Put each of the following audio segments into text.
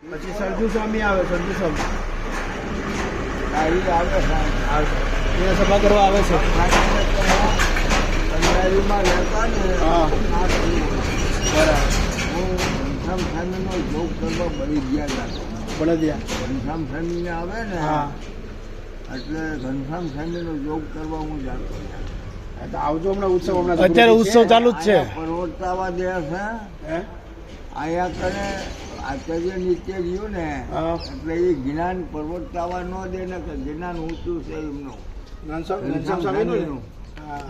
પછી સરજુ સ્વામી આવે, સરજુ સ્વામી આવે એ સભા કરવા આવે છે. પંજાબીમાં રહેતા ને હા. બરાબર. હું ઘનશ્યામ સ્વામીનો જોગ કરવા બળી ગયા હતા. બળદિયા. ઘનશ્યામ સ્વામીને આવે ને હા. એટલે ઘનશ્યામ સ્વામીનો જોગ કરવા હું જાતો તો આવજો હમણાં ઉત્સવ, હમણાં અત્યારે ઉત્સવ ચાલુ જ છે. પર્વતાવા દે છે હે? આયા કરે આચાર્ય નિત્ય રહ્યું ને હા. એટલે એ જ્ઞાન પર્વતાવા ન દે ને કે જ્ઞાન ઊંચું છે એમનું ઘનશ્યામ સ્વામીનું. હા,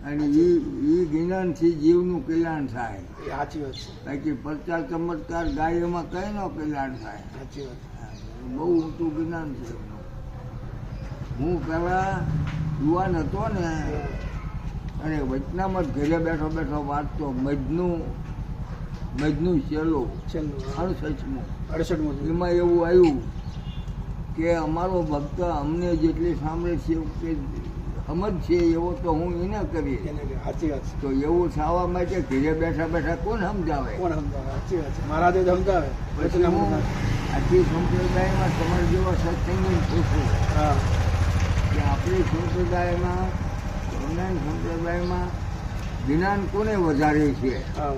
અને એ જ્ઞાનથી જીવનું કલ્યાણ થાય. એ સાચી વાત છે, બાકી પ્રચાર ચમત્કાર ગાય એમાં કઈ નો કલ્યાણ થાય. સાચી વાત. બહુ ઊંચું જ્ઞાન છે એમનું. હું પેલા યુવાન હતો ને અને વચનામાં ઘરે બેઠો બેઠો વાંચતો મજનું શેલો છેલ્લું 68મું. 68 એમાં એવું આવ્યું કે અમારો ભક્ત અમને જેટલી સાંભળે છે કે સમજ છે એવો તો હું એને કરી. સાચી વાત છે. તો એવું થવા માટે ઘરે બેઠા બેઠા કોણ સમજાવે? કોણ સમજાવે? સાચી વાત છે. મહારાજે સમજાવે. પછી હું આખી સંપ્રદાયમાં તમારા જેવા સત્સંગી પૂછું હા. કે આપણી સંપ્રદાયમાં ઓનલાઈન સંપ્રદાયમાં જ્ઞાન કોને વધારે છે? હા.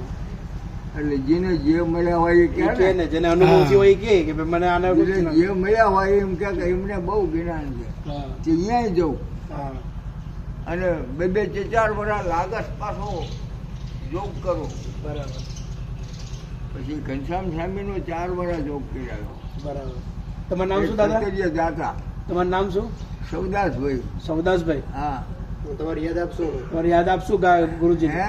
એટલે જેને જે મળ્યા હોય એ એ કહે કે ને, ને જેને અનુભવ થયો હોય એ કહે કે ભાઈ મને આના જેને જે મળ્યા હોય એમ કે એમને બહુ જ્ઞાન છે હા. તે અહીંયા જવું હા. અને 2-4 વર્ષ લાગસ પાછો જોગ કરો. બરાબર. પછી ઘનશ્યામ સ્વામીનો 4 વર્ષ જોગ કર્યો. બરાબર. તમારું નામ શું દાદા? સત્તરીય જાતા તમારું નામ શું? સૌદાસભાઈ. સૌદાસભાઈ. હા. તમારી યાદ આપશો? તમારી યાદ આપશું ગુરુજી. હે?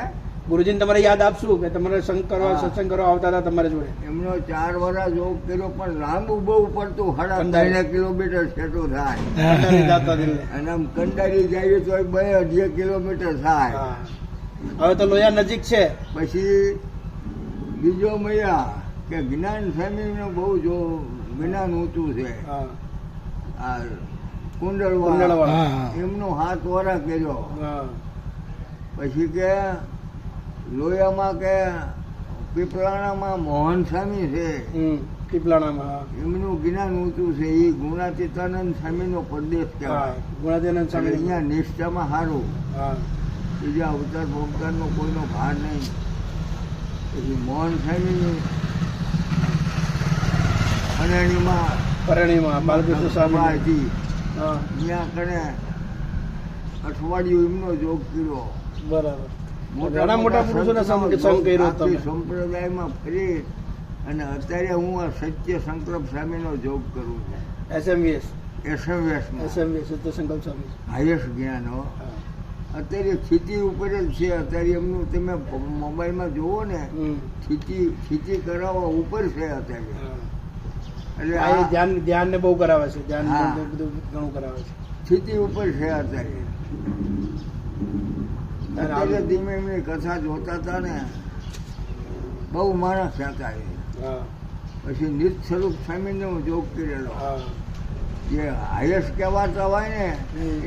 ગુરુજીને તમારે યાદ આપશું કે તમારે કરવા હા. સત્સંગ કરવા આવતા હતા તમારી જોડે. એમનો 4 વર્ષ જોગ કર્યો પણ લાંબુ બહુ પડતું 3.5 કિલોમીટર છેટું થાય. કંટાળી જતા દિલને. અને આમ કંડારી જાય તો 2-2.5 કિલોમીટર થાય. હા. હવે તો લોયા નજીક છે. પછી બીજો મૈયા કે જ્ઞાન સ્વામીનું બહુ જો જ્ઞાન ઊંચું છે. હા. આ કુંડળવા કુંડળવાળા. હા. એમનો 7 વર્ષ કર્યો. હા. પછી કે લોયામાં કે પીપળાણામાં મોહન સ્વામી છે. પીપલાણામાં. હા. એમનું જ્ઞાન ઊંચું છે. એ ગુણાતીતાનંદ સ્વામીનો પ્રદેશ હા. કહેવાય. ગુણાતીતાનંદ એટલે સ્વામી. અહીંયા નિષ્ઠામાં સારું. હા. બીજા અવતાર ભોગતારનો કોઈનો ભાર નહીં. પછી મોહન સ્વામીની અનાણીમાં પરણીમાં બાલકૃષ્ણ સભા સ્વામી. હતી. હા. ત્યાં કણે અઠવાડિયું એમનો જોગ કર્યો. બરાબર. ઘણા મોટા પુરુષોને સંગ કર્યો તમે. આખી સંપ્રદાયમાં ફરી અને અત્યારે હું આ સત્ય સંકલ્પ સ્વામીનો જોગ કરું છું. એસએમવીએસ. એસએમએસમાં સત્ય સંકલ્પ સ્વામી. હાઈએસ્ટ જ્ઞાન હો. હા. અત્યારે સ્થિતિ ઉપર જ છે. અત્યારે એમનું તમે મોબાઈલમાં જુઓ ને સ્થિતિ કરાવવા ઉપર છે અત્યારે. એટલે આ એ ધ્યાન ને બહુ કરાવે છે. ધ્યાન હા. બધું ઘણું કરાવે છે. સ્થિતિ ઉપર છે અત્યારે. અત્યારે ધીમે એમની કથા જોતા હતા ને બહુ માણસ હતા એ. હા. પછી નિત સ્વરૂપ સ્વામીને હું જોગ કરેલો. હા. જે હાઈએસ્ટ કહેવાતા હોય ને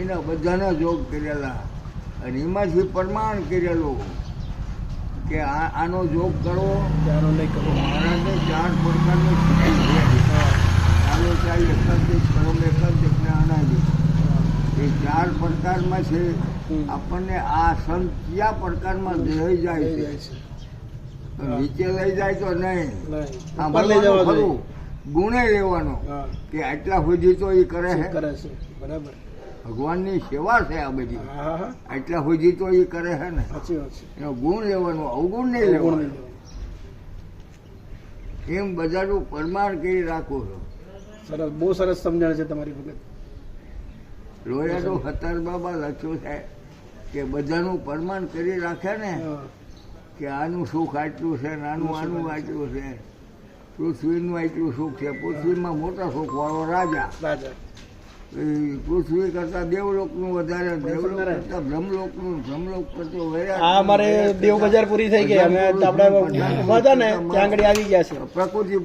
એના બધાના જોગ કરેલા અને એમાંથી પ્રમાણ કરેલું કે આનો જોગ કરવો. ધ્યાનો નહીં કરવો. મહારાજને 4 પ્રકારની સ્થિતિ છે. ચાલો ચાલ એકાંતિક પરમ એકાંતિક ને અનાદિક. એ 4 પ્રકારમાં છે. આપણને આ સંત કયા પ્રકારમાં લઈ જાય છે? તો નીચે લઈ જાય તો નહીં. ઉપર લઈ જવા ખરું ગુણે લેવાનો હા. કે આટલા સુધી તો એ કરે છે. કરે છે. બરાબર. ભગવાનની સેવા છે આ બધી. હા. હા. આટલા સુધી તો એ કરે છે ને સાચી વાત છે. એનો ગુણ લેવાનો, અવગુણ નહીં ગુણ લેવાનો. નહીં લેવાનો. એમ બધાનું પરમાર કરી રાખું છું. સરસ. બહુ સરસ સમજણ છે તમારી વખત. લોયાનો હતાર બાબા લખ્યું છે કે બધાનું પરમાન કરી રાખે ને કે આનું સુખ આટલું છે ને આનું આટલું છે. પૃથ્વીનું આટલું સુખ છે. પૃથ્વીમાં મોટા સુખ વાળો રાજા. રાજા. પૃથ્વી કરતા દેવલોકનું વધારે, દેવલોક કરતા બ્રહ્મલોકનું, બ્રહ્મલોક કરતો આ અમારે દેવ બજાર પૂરી થઈ ગઈ. અમે આપણે હતા ને ત્યાં આગળ આવી ગયા છે.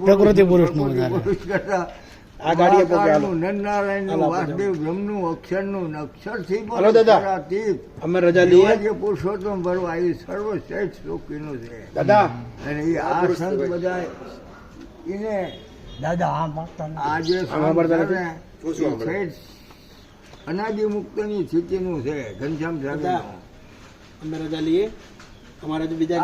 પ્રકૃતિ પુરુષનું વધારે. પુરુષ કરતા આ ગાડીએ પકડાયેલો. નરનારાયણનું, વાસુદેવ બ્રહ્મનું, અક્ષરનું, અક્ષરથી હલો દાદા. અમે રજા લઈએ. જે પુરુષોત્તમ ભરવા એ સર્વશ્રેષ્ઠ સુખીનું છે દાદા. અને એ આ સંત બધા એને આ જે આમાં પડતા સંત છે ને, એ છે જ અનાદિ મુક્તની સ્થિતિનું છે ઘનશ્યામ સાગર. અમે રજા લઈએ, અમારે તો બીજા